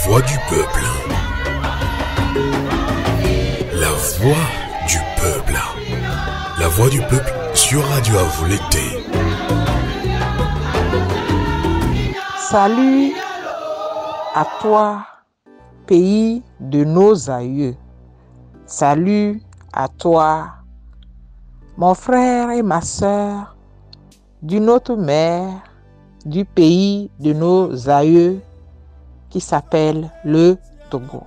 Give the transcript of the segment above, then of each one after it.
voix du peuple. La voix du peuple. La voix du peuple sur Radio Avou l'été. Salut à toi, pays de nos aïeux. Salut à toi, mon frère et ma sœur, d'une autre mère, du pays de nos aïeux qui s'appelle le Togo.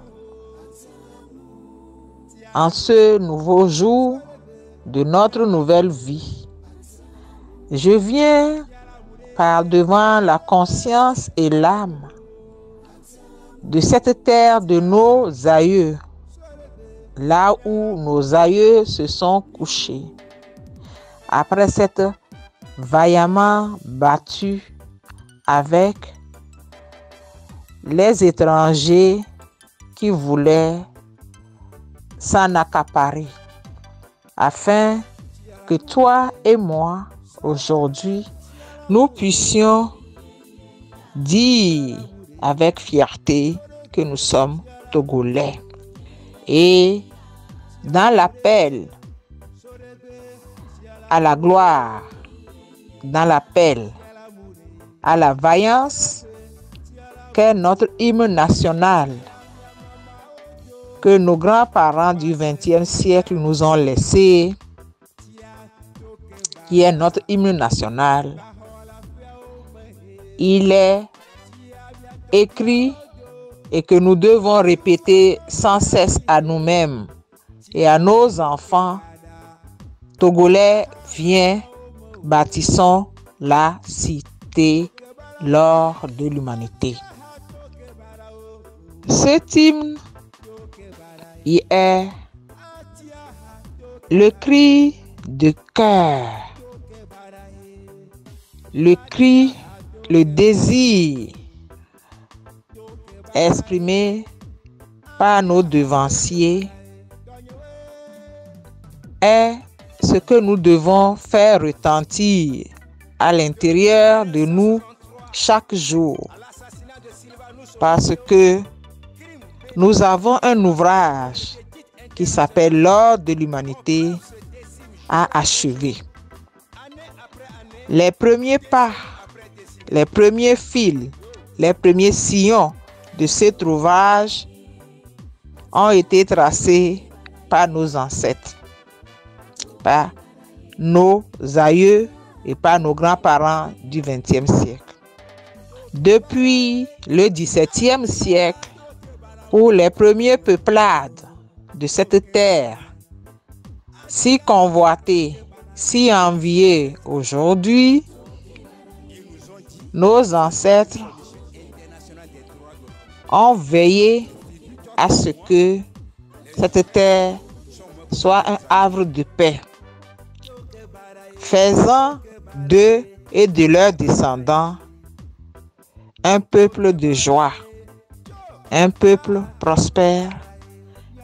En ce nouveau jour de notre nouvelle vie, je viens par devant la conscience et l'âme de cette terre de nos aïeux, là où nos aïeux se sont couchés, après s'être vaillamment battus avec les étrangers qui voulaient s'en accaparer, afin que toi et moi, aujourd'hui, nous puissions dire avec fierté que nous sommes Togolais. Et dans l'appel à la gloire, dans l'appel à la vaillance, qu'est notre hymne national, que nos grands-parents du XXe siècle nous ont laissé, qui est notre hymne national. Il est écrit et que nous devons répéter sans cesse à nous-mêmes et à nos enfants: Togolais, viens, bâtissons la cité, l'or de l'humanité. Cet hymne, il est le cri de cœur, le cri, le désir exprimé par nos devanciers est ce que nous devons faire retentir à l'intérieur de nous chaque jour, parce que nous avons un ouvrage qui s'appelle l'or de l'humanité à achever. Les premiers pas, les premiers fils, les premiers sillons de cet ouvrage ont été tracés par nos ancêtres, par nos aïeux et par nos grands-parents du XXe siècle. Depuis le XVIIe siècle, où les premiers peuplades de cette terre, si convoitées, si enviées aujourd'hui, nos ancêtres ont veillé à ce que cette terre soit un havre de paix, faisant d'eux et de leurs descendants un peuple de joie, un peuple prospère,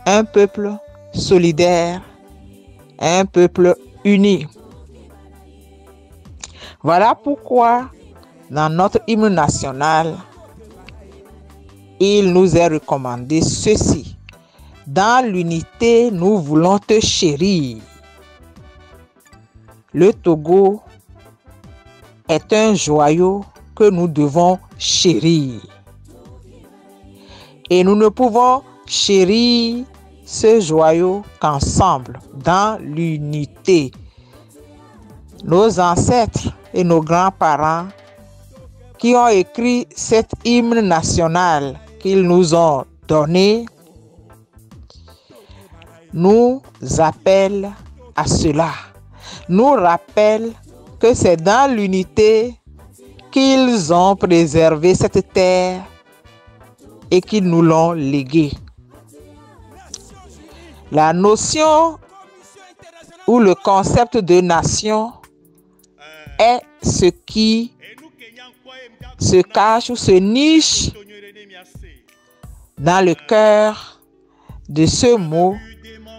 un peuple solidaire, un peuple uni. Voilà pourquoi dans notre hymne national, il nous est recommandé ceci: dans l'unité, nous voulons te chérir. Le Togo est un joyau que nous devons chérir. Et nous ne pouvons chérir ce joyau qu'ensemble, dans l'unité. Nos ancêtres et nos grands-parents qui ont écrit cet hymne national qu'ils nous ont donné, nous appellent à cela, nous rappellent que c'est dans l'unité qu'ils ont préservé cette terre et qu'ils nous l'ont léguée. La notion ou le concept de nation est ce qui se cache ou se niche dans le cœur de ce mot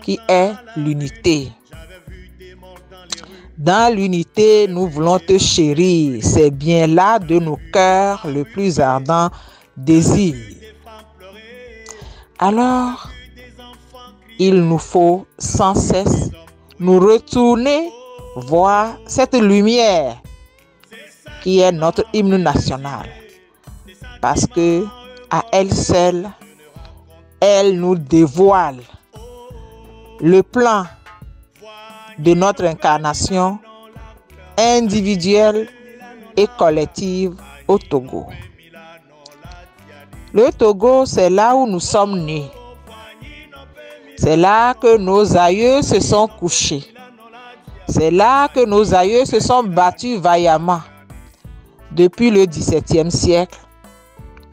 qui est l'unité. Dans l'unité, nous voulons te chérir. C'est bien là de nos cœurs le plus ardent désir. Alors, il nous faut sans cesse nous retourner voir cette lumière qui est notre hymne national. Parce que à elle seule, elle nous dévoile le plan de notre incarnation individuelle et collective au Togo. Le Togo, c'est là où nous sommes nés. C'est là que nos aïeux se sont couchés. C'est là que nos aïeux se sont battus vaillamment depuis le XVIIe siècle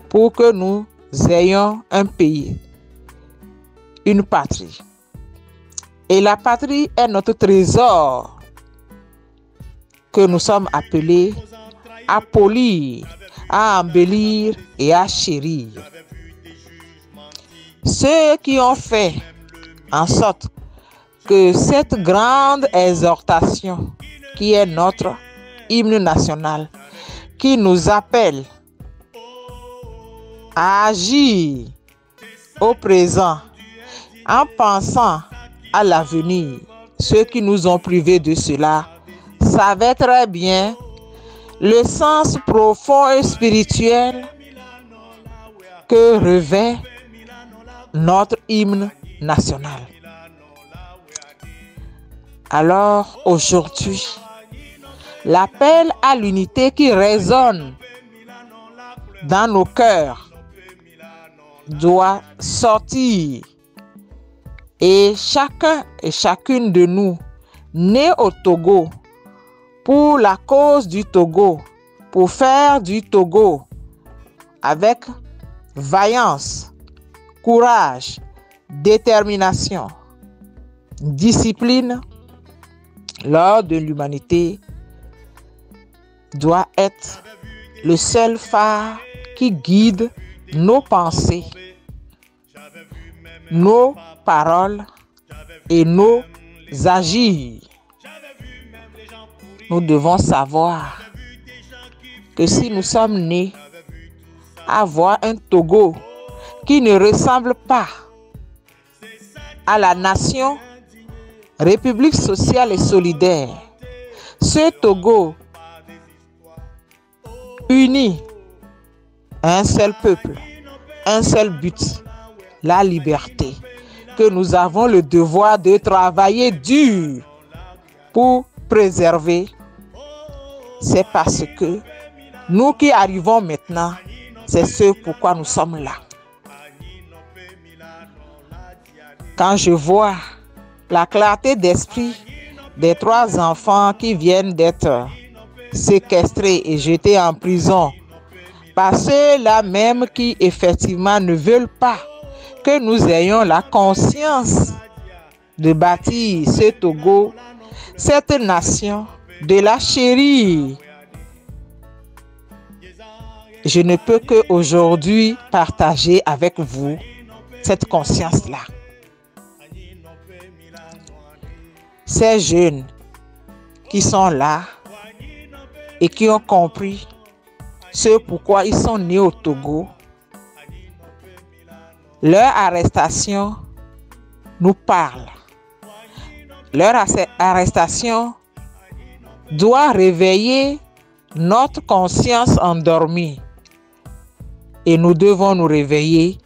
pour que nous ayons un pays, une patrie. Et la patrie est notre trésor que nous sommes appelés à polir, à embellir et à chérir. Ceux qui ont fait en sorte que cette grande exhortation qui est notre hymne national, qui nous appelle à agir au présent en pensant à l'avenir, ceux qui nous ont privés de cela savaient très bien le sens profond et spirituel que revêt notre hymne national. Alors aujourd'hui, l'appel à l'unité qui résonne dans nos cœurs doit sortir, et chacun et chacune de nous, nés au Togo, pour la cause du Togo, pour faire du Togo avec vaillance, courage, détermination, discipline, l'ordre de l'humanité doit être le seul phare qui guide nos pensées, nos paroles et nos agirs. Nous devons savoir que si nous sommes nés à voir un Togo qui ne ressemble pas à la nation République sociale et solidaire, ce Togo uni un seul peuple, un seul but, la liberté, que nous avons le devoir de travailler dur pour préserver. C'est parce que nous qui arrivons maintenant, c'est ce pourquoi nous sommes là. Quand je vois la clarté d'esprit des 3 enfants qui viennent d'être séquestrés et jetés en prison par ceux-là même qui effectivement ne veulent pas que nous ayons la conscience de bâtir ce Togo, cette nation, de la chérir. Je ne peux qu'aujourd'hui partager avec vous cette conscience-là. Ces jeunes qui sont là et qui ont compris ce pourquoi ils sont nés au Togo, leur arrestation nous parle. Leur arrestation doit réveiller notre conscience endormie. Et nous devons nous réveiller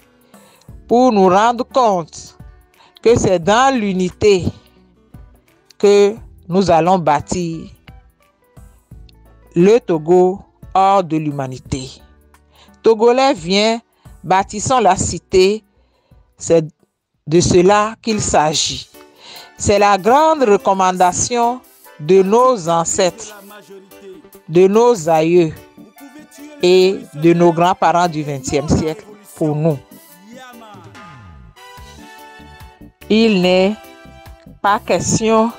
pour nous rendre compte que c'est dans l'unité que nous allons bâtir le Togo hors de l'humanité. Togolais, viens, bâtissons la cité. C'est de cela qu'il s'agit. C'est la grande recommandation de nos ancêtres, de nos aïeux et de nos grands-parents du XXe siècle pour nous. Il n'est pas question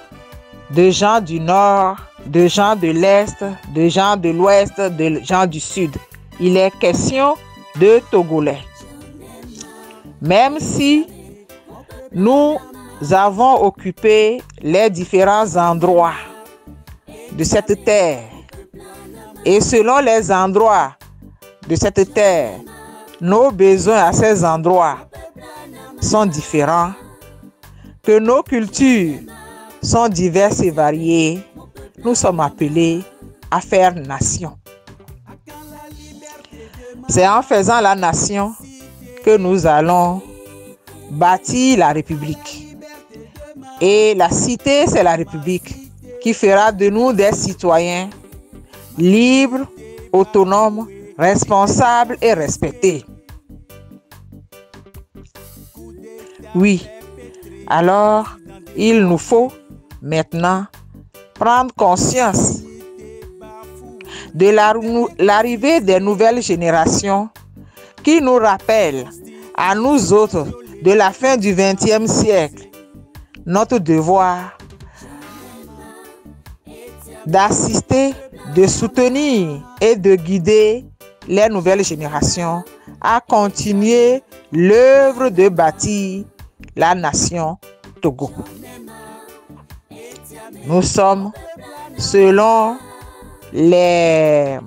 de gens du Nord, de gens de l'Est, de gens de l'Ouest, de gens du Sud. Il est question de Togolais. Même si nous avons occupé les différents endroits de cette terre, et selon les endroits de cette terre, nos besoins à ces endroits sont différents, que nos cultures sont diverses et variées, nous sommes appelés à faire nation. C'est en faisant la nation que nous allons bâtir la République. Et la cité, c'est la République qui fera de nous des citoyens libres, autonomes, responsables et respectés. Oui, alors il nous faut maintenant prendre conscience de l'arrivée des nouvelles générations qui nous rappellent à nous autres de la fin du XXe siècle notre devoir d'assister, de soutenir et de guider les nouvelles générations à continuer l'œuvre de bâtir la nation Togo. Nous sommes, selon les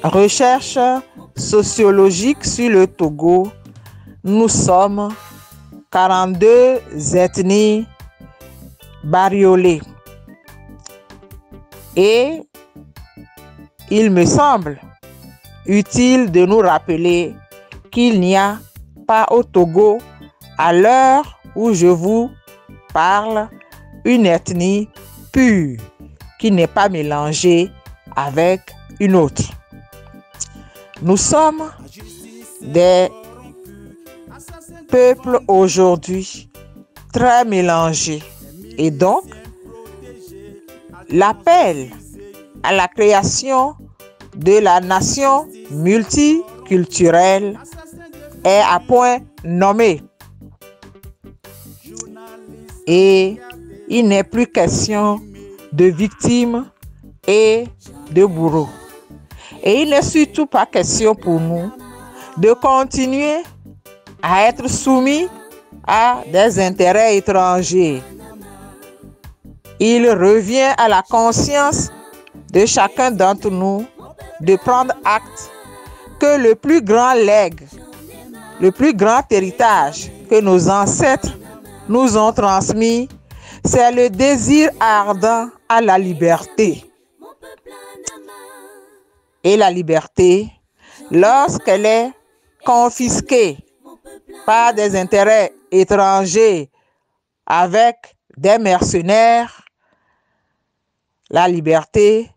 recherches sociologiques sur le Togo, nous sommes 42 ethnies bariolées. Et il me semble utile de nous rappeler qu'il n'y a pas au Togo, à l'heure où je vous parle, une ethnie pure qui n'est pas mélangée avec une autre. Nous sommes des peuples aujourd'hui très mélangés et donc l'appel à la création de la nation multiculturelle est à point nommé. Et il n'est plus question de victimes et de bourreaux. Et il n'est surtout pas question pour nous de continuer à être soumis à des intérêts étrangers. Il revient à la conscience de chacun d'entre nous de prendre acte que le plus grand legs, le plus grand héritage que nos ancêtres nous ont transmis, c'est le désir ardent à la liberté. Et la liberté, lorsqu'elle est confisquée par des intérêts étrangers avec des mercenaires, la liberté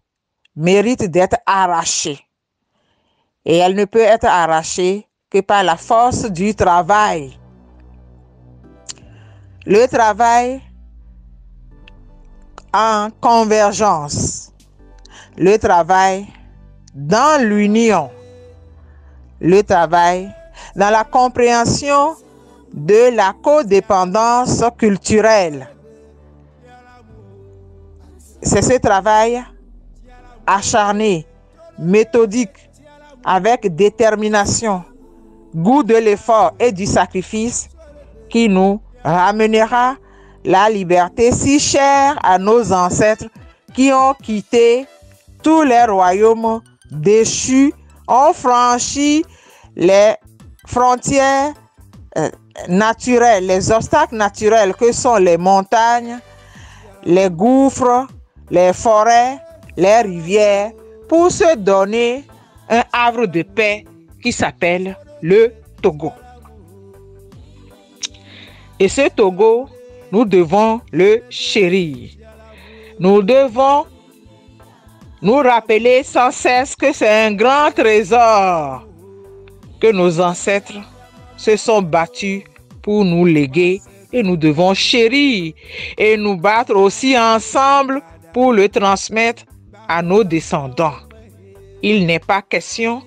mérite d'être arrachée. Et elle ne peut être arrachée que par la force du travail. Le travail en convergence, le travail dans l'union, le travail dans la compréhension de la codépendance culturelle. C'est ce travail acharné, méthodique, avec détermination, goût de l'effort et du sacrifice qui nous ramènera la liberté si chère à nos ancêtres qui ont quitté tous les royaumes déchus, ont franchi les frontières naturelles, les obstacles naturels que sont les montagnes, les gouffres, les forêts, les rivières, pour se donner un havre de paix qui s'appelle le Togo. Et ce Togo, nous devons le chérir. Nous devons nous rappeler sans cesse que c'est un grand trésor que nos ancêtres se sont battus pour nous léguer et nous devons chérir et nous battre aussi ensemble pour le transmettre à nos descendants. Il n'est pas question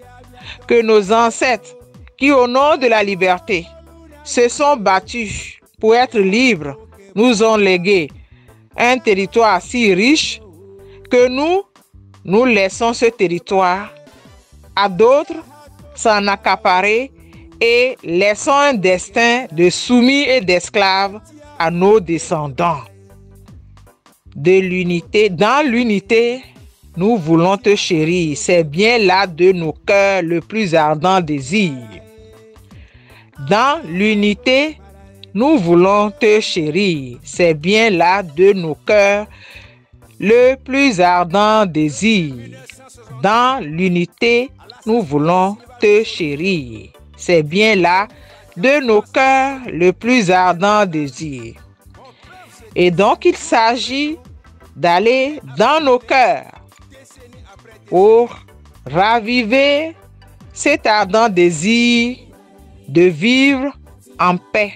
que nos ancêtres, qui au nom de la liberté se sont battus pour être libres, nous ont légué un territoire si riche que nous laissons ce territoire à d'autres s'en accaparer et laissons un destin de soumis et d'esclaves à nos descendants. Dans l'unité, nous voulons te chérir. C'est bien là de nos cœurs le plus ardent désir. Dans l'unité, nous voulons te chérir. C'est bien là de nos cœurs le plus ardent désir. Dans l'unité, nous voulons te chérir. C'est bien là de nos cœurs le plus ardent désir. Et donc, il s'agit d'aller dans nos cœurs pour raviver cet ardent désir de vivre en paix,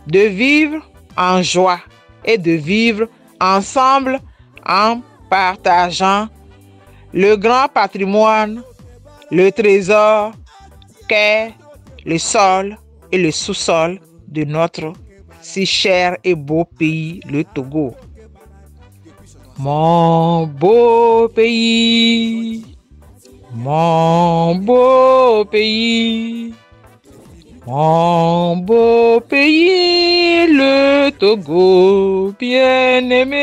de vivre en joie et de vivre ensemble en partageant le grand patrimoine, le trésor qu'est le sol et le sous-sol de notre si cher et beau pays, le Togo. Mon beau pays, mon beau pays, mon beau pays, le Togo bien-aimé.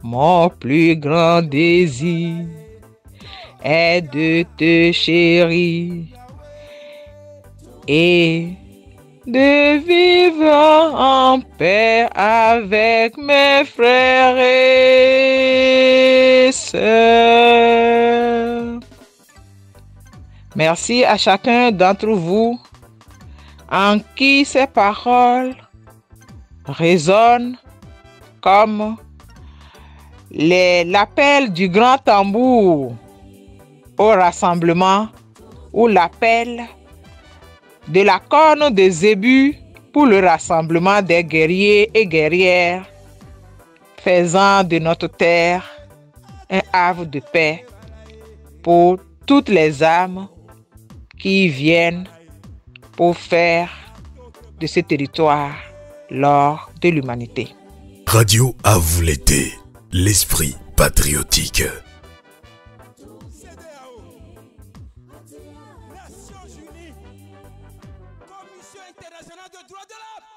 Mon plus grand désir est de te chérir et de vivre en paix avec mes frères et sœurs. Merci à chacun d'entre vous en qui ces paroles résonnent comme l'appel du grand tambour au rassemblement ou l'appel de la corne de Zébu pour le rassemblement des guerriers et guerrières, faisant de notre terre un havre de paix pour toutes les âmes qui viennent pour faire de ce territoire l'or de l'humanité. Radio à vous l'été, l'esprit patriotique. Nations Unies, Commission internationale des droits de l'homme.